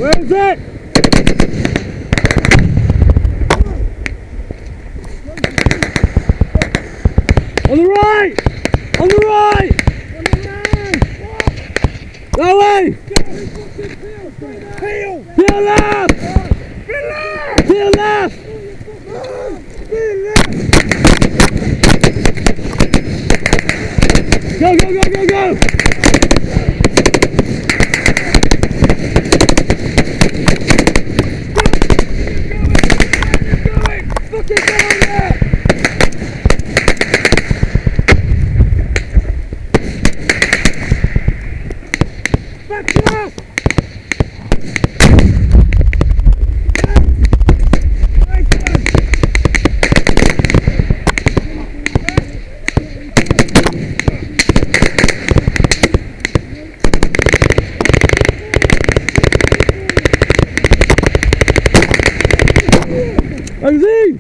Where is it? On the right! On the right! That way! Peel left! Peel left! Go, go, go, go, go! Magazine!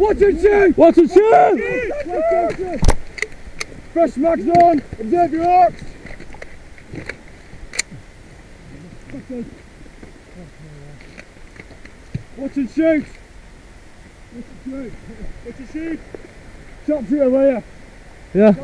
Watch and shoot! Watch and shoot! Watch and shoot! Fresh mags on! Observe your arcs! Watch and shoot! Watch and shoot! Watch and shoot! Chop shooter, will ya? Yeah.